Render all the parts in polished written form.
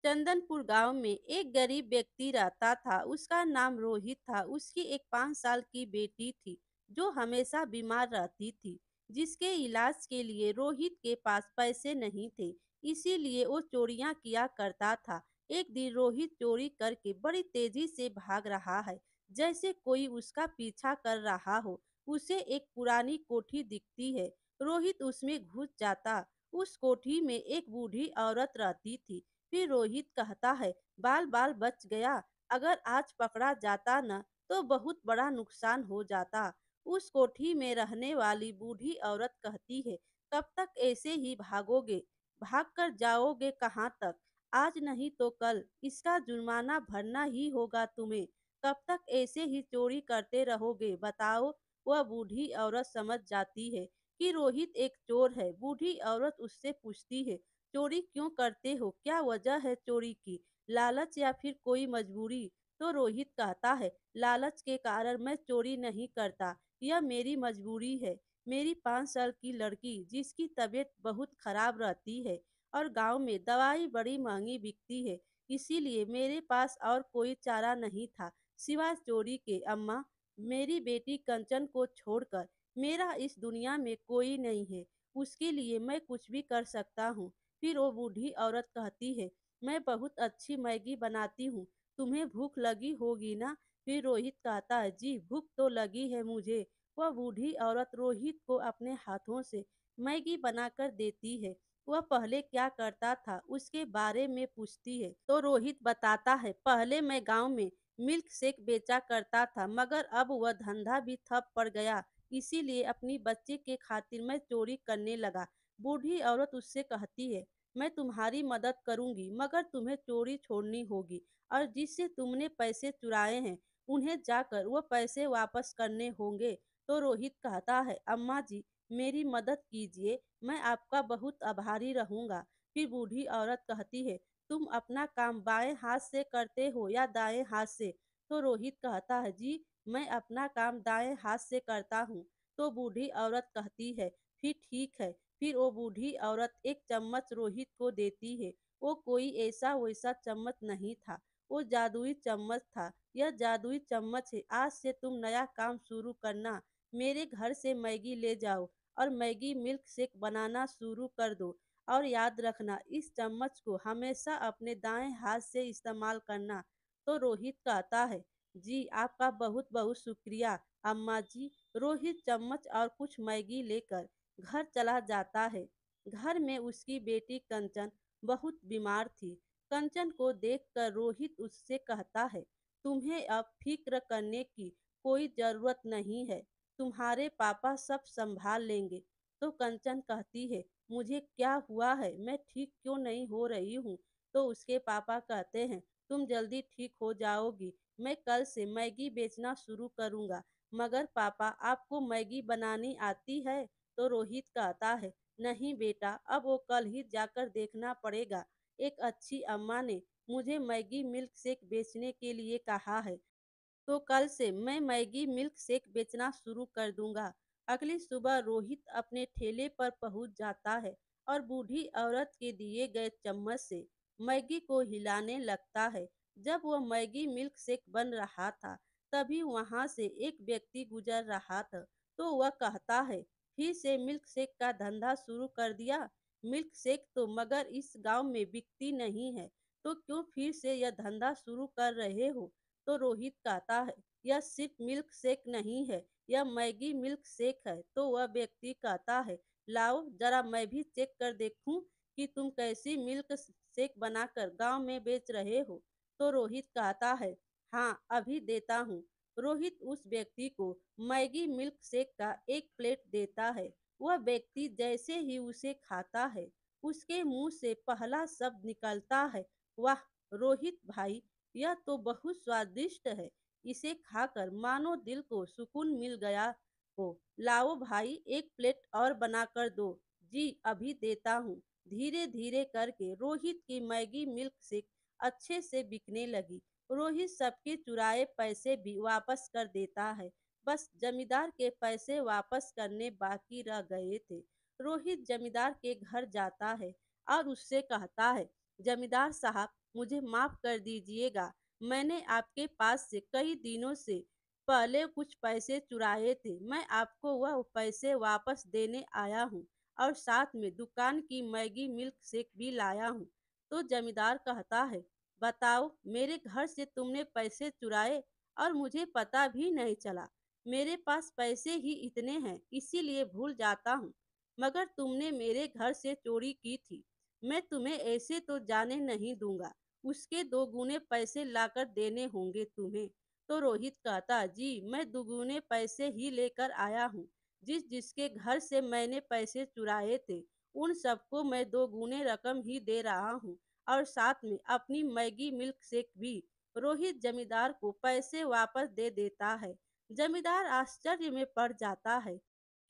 चंदनपुर गांव में एक गरीब व्यक्ति रहता था। उसका नाम रोहित था। उसकी एक 5 साल की बेटी थी जो हमेशा बीमार रहती थी। जिसके इलाज के लिए रोहित के पास पैसे नहीं थे, इसीलिए वो चोरियां किया करता था। एक दिन रोहित चोरी करके बड़ी तेजी से भाग रहा है, जैसे कोई उसका पीछा कर रहा हो। उसे एक पुरानी कोठी दिखती है। रोहित उसमें घुस जाता। उस कोठी में एक बूढ़ी औरत रहती थी। फिर रोहित कहता है, बाल बाल बच गया। अगर आज पकड़ा जाता न तो बहुत बड़ा नुकसान हो जाता। उस कोठी में रहने वाली बूढ़ी औरत कहती है, कब तक ऐसे ही भागोगे? भाग कर जाओगे कहाँ तक? आज नहीं तो कल इसका जुर्माना भरना ही होगा तुम्हें। कब तक ऐसे ही चोरी करते रहोगे बताओ? वह बूढ़ी औरत समझ जाती है कि रोहित एक चोर है। बूढ़ी औरत उससे पूछती है, चोरी क्यों करते हो? क्या वजह है चोरी की? लालच या फिर कोई मजबूरी? तो रोहित कहता है, लालच के कारण मैं चोरी नहीं करता, यह मेरी मजबूरी है। मेरी 5 साल की लड़की जिसकी तबीयत बहुत खराब रहती है और गांव में दवाई बड़ी महंगी बिकती है, इसीलिए मेरे पास और कोई चारा नहीं था सिवाय चोरी के। अम्मा, मेरी बेटी कंचन को छोड़कर मेरा इस दुनिया में कोई नहीं है। उसके लिए मैं कुछ भी कर सकता हूँ। फिर वो बूढ़ी औरत कहती है, मैं बहुत अच्छी मैगी बनाती हूँ, तुम्हें भूख लगी होगी ना? फिर रोहित कहता है, जी भूख तो लगी है मुझे। वह बूढ़ी औरत रोहित को अपने हाथों से मैगी बनाकर देती है। वह पहले क्या करता था उसके बारे में पूछती है तो रोहित बताता है, पहले मैं गांव में मिल्क शेक बेचा करता था, मगर अब वह धंधा भी ठप पड़ गया। इसीलिए अपनी बच्ची के खातिर मैं चोरी करने लगा। बूढ़ी औरत उससे कहती है, मैं तुम्हारी मदद करूंगी, मगर तुम्हें चोरी छोड़नी होगी और जिससे तुमने पैसे चुराए हैं उन्हें जाकर वो पैसे वापस करने होंगे। तो रोहित कहता है, अम्मा जी मेरी मदद कीजिए, मैं आपका बहुत आभारी रहूंगा। फिर बूढ़ी औरत कहती है, तुम अपना काम बाएं हाथ से करते हो या दाएं हाथ से? तो रोहित कहता है, जी मैं अपना काम दाएं हाथ से करता हूँ। तो बूढ़ी औरत कहती है, फिर ठीक है। फिर वो बूढ़ी औरत एक चम्मच रोहित को देती है। वो कोई ऐसा वैसा चम्मच नहीं था, वो जादुई चम्मच था। यह जादुई चम्मच है, आज से तुम नया काम शुरू करना। मेरे घर से मैगी ले जाओ और मैगी मिल्क शेक बनाना शुरू कर दो। और याद रखना, इस चम्मच को हमेशा अपने दाएं हाथ से इस्तेमाल करना। तो रोहित कहता है, जी आपका बहुत बहुत शुक्रिया अम्मा जी। रोहित चम्मच और कुछ मैगी लेकर घर चला जाता है। घर में उसकी बेटी कंचन बहुत बीमार थी। कंचन को देखकर रोहित उससे कहता है, तुम्हें अब फिक्र करने की कोई जरूरत नहीं है, तुम्हारे पापा सब संभाल लेंगे। तो कंचन कहती है, मुझे क्या हुआ है? मैं ठीक क्यों नहीं हो रही हूँ? तो उसके पापा कहते हैं, तुम जल्दी ठीक हो जाओगी, मैं कल से मैगी बेचना शुरू करूँगा। मगर पापा, आपको मैगी बनानी आती है? तो रोहित कहता है, नहीं बेटा, अब वो कल ही जाकर देखना पड़ेगा। एक अच्छी अम्मा ने मुझे मैगी मिल्क शेक बेचने के लिए कहा है, तो कल से मैं मैगी मिल्क शेक बेचना शुरू कर दूंगा। अगली सुबह रोहित अपने ठेले पर पहुंच जाता है और बूढ़ी औरत के दिए गए चम्मच से मैगी को हिलाने लगता है। जब वह मैगी मिल्क शेक बन रहा था, तभी वहां से एक व्यक्ति गुजर रहा था। तो वह कहता है, फिर से मिल्क शेक का धंधा शुरू कर दिया? मिल्क शेक तो मगर इस गांव में बिकती नहीं है, तो क्यों फिर से यह धंधा शुरू कर रहे हो? तो रोहित कहता है, यह सिर्फ मिल्क शेक नहीं है, यह मैगी मिल्क शेक है। तो वह व्यक्ति कहता है, लाओ जरा मैं भी चेक कर देखूं कि तुम कैसी मिल्क शेक बनाकर गांव में बेच रहे हो। तो रोहित कहता है, हाँ अभी देता हूँ। रोहित उस व्यक्ति को मैगी मिल्क शेक का एक प्लेट देता है। वह व्यक्ति जैसे ही उसे खाता है, उसके मुंह से पहला शब्द निकलता है, वाह रोहित भाई, यह तो बहुत स्वादिष्ट है। इसे खाकर मानो दिल को सुकून मिल गया हो। लाओ भाई एक प्लेट और बनाकर दो। जी अभी देता हूँ। धीरे धीरे करके रोहित की मैगी मिल्क शेक अच्छे से बिकने लगी। रोहित सबके चुराए पैसे भी वापस कर देता है। बस जमींदार के पैसे वापस करने बाकी रह गए थे। रोहित जमींदार के घर जाता है और उससे कहता है, जमींदार साहब, मुझे माफ़ कर दीजिएगा। मैंने आपके पास से कई दिनों से पहले कुछ पैसे चुराए थे। मैं आपको वह पैसे वापस देने आया हूँ और साथ में दुकान की मैगी मिल्क शेक भी लाया हूँ। तो जमींदार कहता है, बताओ, मेरे घर से तुमने पैसे चुराए और मुझे पता भी नहीं चला। मेरे पास पैसे ही इतने हैं, इसीलिए भूल जाता हूँ। मगर तुमने मेरे घर से चोरी की थी। मैं तुम्हें ऐसे तो जाने नहीं दूंगा। उसके दो गुने पैसे लाकर देने होंगे तुम्हें। तो रोहित कहता, जी मैं दुगुने पैसे ही लेकर आया हूँ। जिसके घर से मैंने पैसे चुराए थे, उन सबको मैं दो गुने रकम ही दे रहा हूँ और साथ में अपनी मैगी मिल्क शेक भी। रोहित जमींदार को पैसे वापस दे देता है। जमींदार आश्चर्य में पड़ जाता है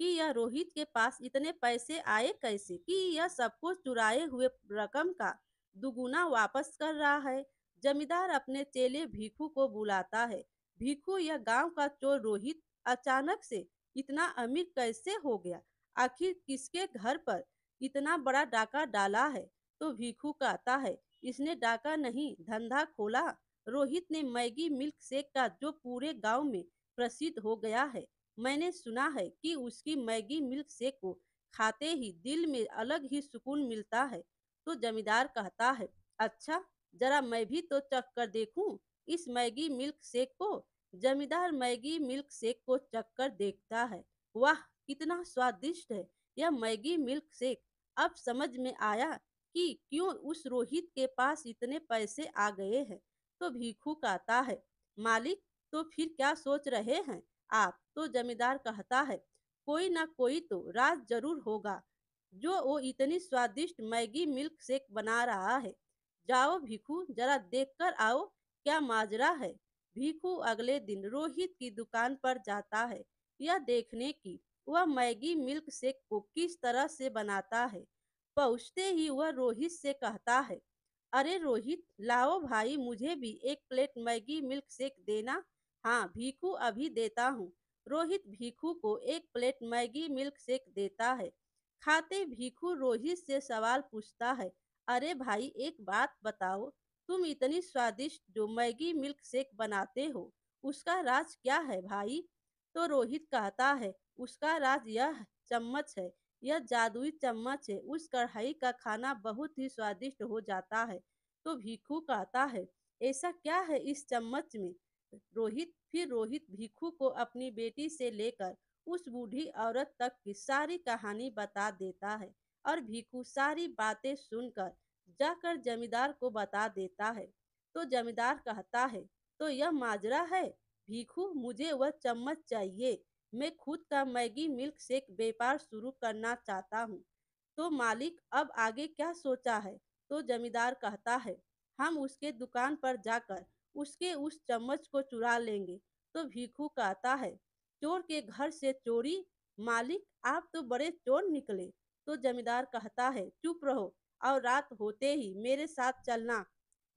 कि यह रोहित के पास इतने पैसे आए कैसे, कि यह सबको चुराए हुए रकम का दुगुना वापस कर रहा है। जमींदार अपने चेले भीखू को बुलाता है। भीखू, यह गांव का चोर रोहित अचानक से इतना अमीर कैसे हो गया? आखिर किसके घर पर इतना बड़ा डाका डाला है? तो भीखू कहता है, इसने डाका नहीं, धंधा खोला। रोहित ने मैगी मिल्क शेक का जो पूरे गांव में प्रसिद्ध हो गया है। मैंने सुना है कि उसकी मैगी मिल्क शेक को खाते ही दिल में अलग ही सुकून मिलता है। तो जमींदार कहता है, अच्छा, जरा मैं भी तो चख कर देखूं इस मैगी मिल्क शेक को। जमींदार मैगी मिल्क शेक को चख कर देखता है। वाह, कितना स्वादिष्ट है यह मैगी मिल्क शेक। अब समझ में आया कि क्यों उस रोहित के पास इतने पैसे आ गए हैं। तो भिखू कहता है, मालिक, तो फिर क्या सोच रहे हैं आप? तो जमींदार कहता है, कोई ना कोई तो राज जरूर होगा जो वो इतनी स्वादिष्ट मैगी मिल्क शेक बना रहा है। जाओ भिखू, जरा देख कर आओ क्या माजरा है। भिखू अगले दिन रोहित की दुकान पर जाता है, यह देखने की वह मैगी मिल्क शेक को किस तरह से बनाता है। पहुंचते ही वह रोहित से कहता है, अरे रोहित, लाओ भाई, मुझे भी एक प्लेट मैगी मिल्क शेक देना। हाँ भीखू, अभी देता हूँ। रोहित भीखू को एक प्लेट मैगी मिल्क शेक देता है। खाते भीखू रोहित से सवाल पूछता है, अरे भाई, एक बात बताओ, तुम इतनी स्वादिष्ट जो मैगी मिल्क शेक बनाते हो, उसका राज क्या है भाई? तो रोहित कहता है, उसका राज यह चम्मच है। यह जादुई चम्मच है, उस कढ़ाई का खाना बहुत ही स्वादिष्ट हो जाता है। तो भिखू कहता है, ऐसा क्या है इस चम्मच में? रोहित भिखू को अपनी बेटी से लेकर उस बूढ़ी औरत तक की सारी कहानी बता देता है और भिखू सारी बातें सुनकर जाकर जमींदार को बता देता है। तो जमींदार कहता है, तो यह माजरा है भिखू, मुझे वह चम्मच चाहिए। मैं खुद का मैगी मिल्क शेक व्यापार शुरू करना चाहता हूँ। तो मालिक, अब आगे क्या सोचा है? तो जमींदार कहता है, हम उसके दुकान पर जाकर उसके उस चम्मच को चुरा लेंगे। तो भिखू कहता है, चोर के घर से चोरी? मालिक, आप तो बड़े चोर निकले। तो जमींदार कहता है, चुप रहो और रात होते ही मेरे साथ चलना।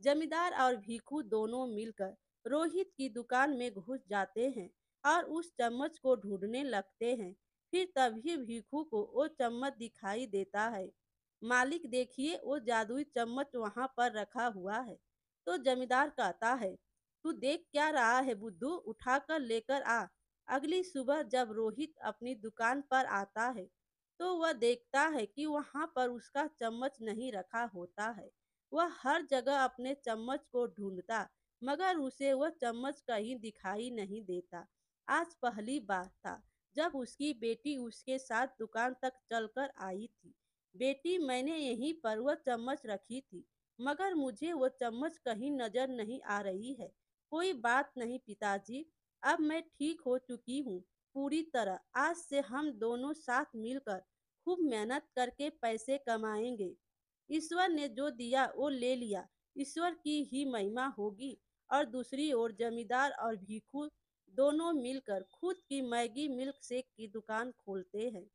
जमींदार और भिखू दोनों मिलकर रोहित की दुकान में घुस जाते हैं और उस चम्मच को ढूंढने लगते हैं। फिर तभी भिखू को वो चम्मच दिखाई देता है। मालिक देखिए, वो जादुई चम्मच वहां पर रखा हुआ है। तो जमींदार कहता है, तू देख क्या रहा है बुद्धू, उठाकर लेकर आ। अगली सुबह जब रोहित अपनी दुकान पर आता है, तो वह देखता है कि वहां पर उसका चम्मच नहीं रखा होता है। वह हर जगह अपने चम्मच को ढूंढता, मगर उसे वह चम्मच कहीं दिखाई नहीं देता। आज पहली बार था जब उसकी बेटी उसके साथ दुकान तक चलकर आई थी। बेटी, मैंने यहीं पर वह चम्मच रखी थी, मगर मुझे वह चम्मच कहीं नजर नहीं आ रही है। कोई बात नहीं पिताजी, अब मैं ठीक हो चुकी हूँ पूरी तरह। आज से हम दोनों साथ मिलकर खूब मेहनत करके पैसे कमाएंगे। ईश्वर ने जो दिया वो ले लिया, ईश्वर की ही महिमा होगी। और दूसरी ओर जमींदार और भिखू दोनों मिलकर खुद की मैगी मिल्क शेक की दुकान खोलते हैं।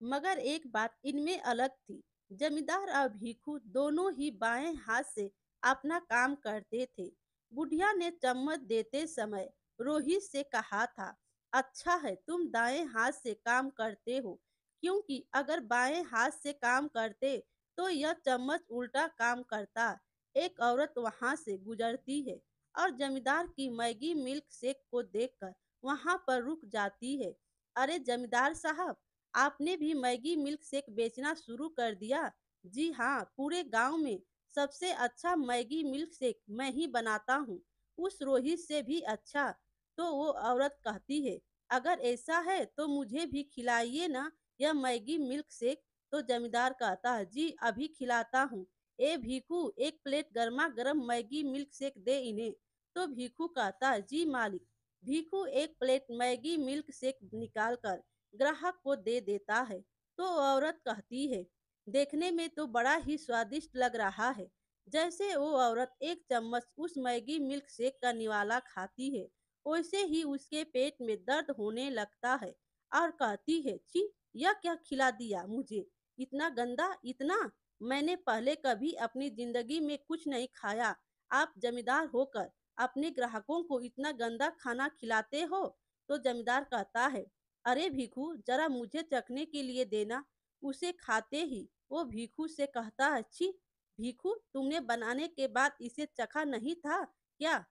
मगर एक बात इनमें अलग थी। जमींदार और भिखू दोनों ही बाएं हाथ से अपना काम करते थे। बुढ़िया ने चम्मच देते समय रोहित से कहा था, अच्छा है तुम दाएं हाथ से काम करते हो, क्योंकि अगर बाएं हाथ से काम करते तो यह चम्मच उल्टा काम करता। एक औरत वहां से गुजरती है और जमींदार की मैगी मिल्क शेक को देखकर वहां पर रुक जाती है। अरे जमींदार साहब, आपने भी मैगी मिल्क शेक बेचना शुरू कर दिया? जी हाँ, पूरे गांव में सबसे अच्छा मैगी मिल्क शेक मैं ही बनाता हूँ, उस रोहित से भी अच्छा। तो वो औरत कहती है, अगर ऐसा है तो मुझे भी खिलाइए ना यह मैगी मिल्क शेक। तो जमींदार कहता है, जी अभी खिलाता हूँ। ए भीखू, एक प्लेट गर्मा गर्म मैगी मिल्क शेक दे इन्हें। तो भीखू कहता है, जी मालिक। भीखू एक प्लेट मैगी मिल्क शेक निकाल कर ग्राहक को दे देता है। तो औरत कहती है, देखने में तो बड़ा ही स्वादिष्ट लग रहा है। जैसे वो औरत एक चम्मच उस मैगी मिल्क शेक का निवाला खाती है, वैसे ही उसके पेट में दर्द होने लगता है और कहती है, छी, यह क्या खिला दिया मुझे, इतना गंदा, इतना। मैंने पहले कभी अपनी जिंदगी में कुछ नहीं खाया। आप जमींदार होकर अपने ग्राहकों को इतना गंदा खाना खिलाते हो। तो जमींदार कहता है, अरे भीखू, जरा मुझे चखने के लिए देना। उसे खाते ही वो भीखू से कहता है, छी भीखू, तुमने बनाने के बाद इसे चखा नहीं था क्या?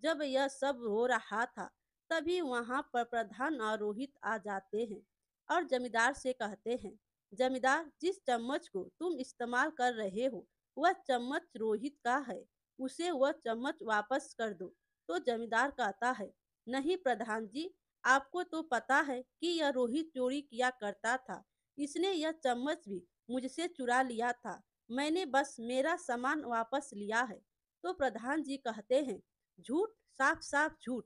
जब यह सब हो रहा था तभी वहां पर प्रधान और रोहित आ जाते हैं और जमींदार से कहते हैं, जमींदार, जिस चम्मच को तुम इस्तेमाल कर रहे हो वह चम्मच रोहित का है, उसे वह चम्मच वापस कर दो। तो जमींदार कहता है, नहीं प्रधान जी, आपको तो पता है कि यह रोहित चोरी किया करता था, इसने यह चम्मच भी मुझसे चुरा लिया था, मैंने बस मेरा सामान वापस लिया है। तो प्रधान जी कहते हैं, झूठ, साफ साफ झूठ,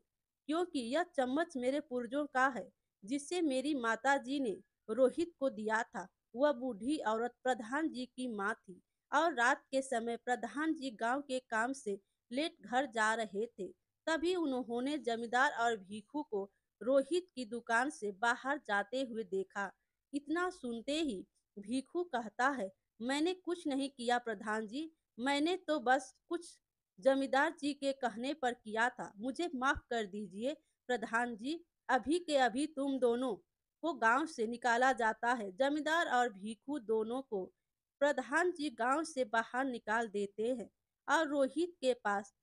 क्योंकि यह चम्मच मेरे पुर्जों का है, जिससे मेरी माता जी ने रोहित को दिया था। वह बूढ़ी औरत प्रधान जी की माँ थी और रात के समय प्रधान जी गांव के काम से लेट घर जा रहे थे। तभी उन्होंने जमींदार और भीखू को रोहित की दुकान से बाहर जाते हुए देखा। इतना सुनते ही भीखू कहता है, मैंने कुछ नहीं किया प्रधान जी, मैंने तो बस कुछ जमींदार जी के कहने पर किया था, मुझे माफ कर दीजिए प्रधान जी। अभी के अभी तुम दोनों को गांव से निकाला जाता है। जमींदार और भीखू दोनों को प्रधान जी गांव से बाहर निकाल देते हैं और रोहित के पास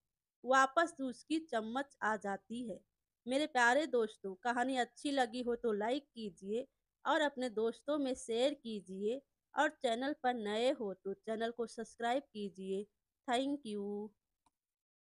वापस उसकी चम्मच आ जाती है। मेरे प्यारे दोस्तों, कहानी अच्छी लगी हो तो लाइक कीजिए और अपने दोस्तों में शेयर कीजिए और चैनल पर नए हो तो चैनल को सब्सक्राइब कीजिए। Thank you.